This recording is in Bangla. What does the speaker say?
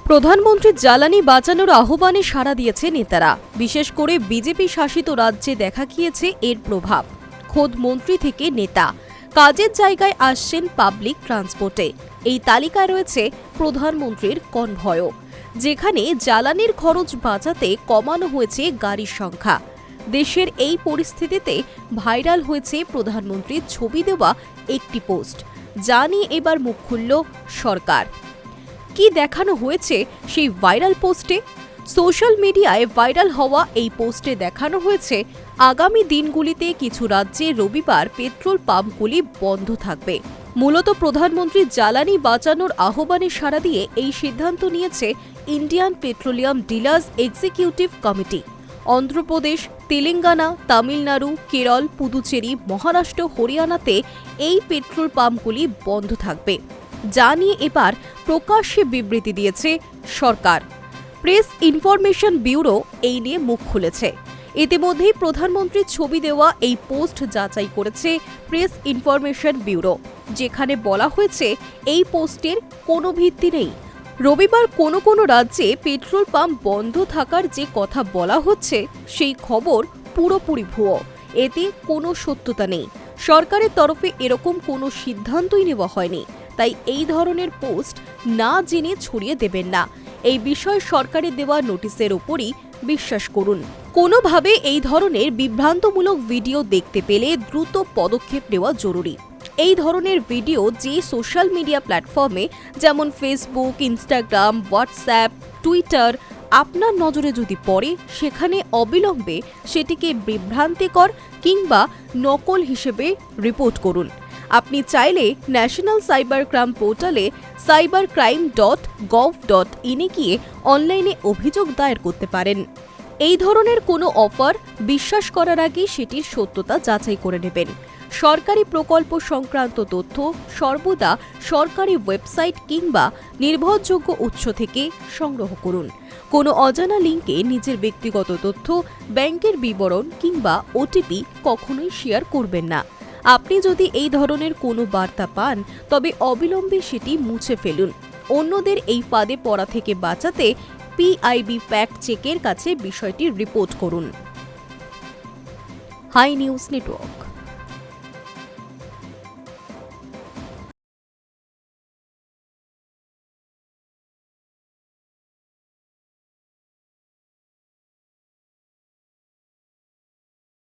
প্রধানমন্ত্রীর জ্বালানি বাঁচানোর আহ্বানে সাড়া দিয়েছে নেতারা। বিশেষ করে বিজেপি শাসিত রাজ্যে দেখা গিয়েছে এর প্রভাব। খোদ মন্ত্রী থেকে নেতা কাজের জায়গায় আসছেন পাবলিক ট্রান্সপোর্টে। এই তালিকায় রয়েছে প্রধানমন্ত্রীর কনভয়ও, যেখানে জ্বালানির খরচ বাঁচাতে কমানো হয়েছে গাড়ির সংখ্যা। দেশের এই পরিস্থিতিতে ভাইরাল হয়েছে প্রধানমন্ত্রীর ছবি দেওয়া একটি পোস্ট, যা নিয়ে এবার মুখ খুলল সরকার। কি দেখানো হয়েছে সেই ভাইরাল পোস্টে? সোশ্যাল মিডিয়ায় ভাইরাল হওয়া এই পোস্টে দেখানো হয়েছে আগামী দিনগুলিতে কিছু রাজ্যে রবিবার পেট্রোল পাম্পগুলি বন্ধ থাকবে। মূলত প্রধানমন্ত্রীর জ্বালানি বাঁচানোর আহ্বানে সাড়া দিয়ে এই সিদ্ধান্ত নিয়েছে Indian petroleum dealers executive committee. Andhra Pradesh, Telangana, Tamil Nadu, Kerala, Puducherry, Maharashtra, হরিয়ানাতে এই পেট্রোল পাম্পগুলি বন্ধ থাকবে, যা নিয়ে এবার প্রকাশ্যে বিবৃতি দিয়েছে সরকার। প্রেস ইনফরমেশন ব্যুরো এই নিয়ে মুখ খুলেছে। ইতিমধ্যেই প্রধানমন্ত্রীর ছবি দেওয়া এই পোস্ট যাচাই করেছে প্রেস ইনফরমেশন ব্যুরো, যেখানে বলা হয়েছে এই পোস্টের কোনো ভিত্তি নেই। রবিবার কোনো কোনো রাজ্যে পেট্রোল পাম্প বন্ধ থাকার যে কথা বলা হচ্ছে সেই খবর পুরোপুরি ভুয়ো। এতে কোনো সত্যতা নেই। সরকারের তরফে এরকম কোনো সিদ্ধান্তই নেওয়া হয়নি। তাই এই ধরনের পোস্ট না জেনে ছড়িয়ে দেবেন না। এই বিষয়ে সরকারের দেওয়া নোটিশের উপরই বিশ্বাস করুন। কোনোভাবে এই ধরনের বিভ্রান্তমূলক ভিডিও দেখতে পেলে দ্রুত পদক্ষেপ নেওয়া জরুরি। এই ধরনের ভিডিও যে সোশ্যাল মিডিয়া প্ল্যাটফর্মে যেমন ফেসবুক, ইনস্টাগ্রাম, হোয়াটসঅ্যাপ, টুইটার আপনার নজরে যদি পড়ে, সেখানে অবিলম্বে সেটিকে বিভ্রান্তিকর কিংবা নকল হিসেবে রিপোর্ট করুন। আপনি চাইলে ন্যাশনাল সাইবার ক্রাইম পোর্টালে cybercrime.gov.in এ গিয়ে অনলাইনে অভিযোগ দায়ের করতে পারেন। এই ধরনের কোনো অফার বিশ্বাস করার আগে সেটির সত্যতা যাচাই করে নেবেন। সরকারি প্রকল্প সংক্রান্ত তথ্য সর্বদা সরকারি ওয়েবসাইট কিংবা নির্ভরযোগ্য উৎস থেকে সংগ্রহ করুন। কোনো অজানা লিঙ্কে নিজের ব্যক্তিগত তথ্য, ব্যাংকের বিবরণ কিংবা ওটিপি কখনোই শেয়ার করবেন না। আপনি যদি এই ধরনের কোনো বার্তা পান, তবে অবিলম্বে সেটি মুছে ফেলুন। অন্যদের এই ফাঁদে পড়া থেকে বাঁচাতে পিআইবি ফ্যাক্ট চেকের কাছে বিষয়টি রিপোর্ট করুন। Hi News network.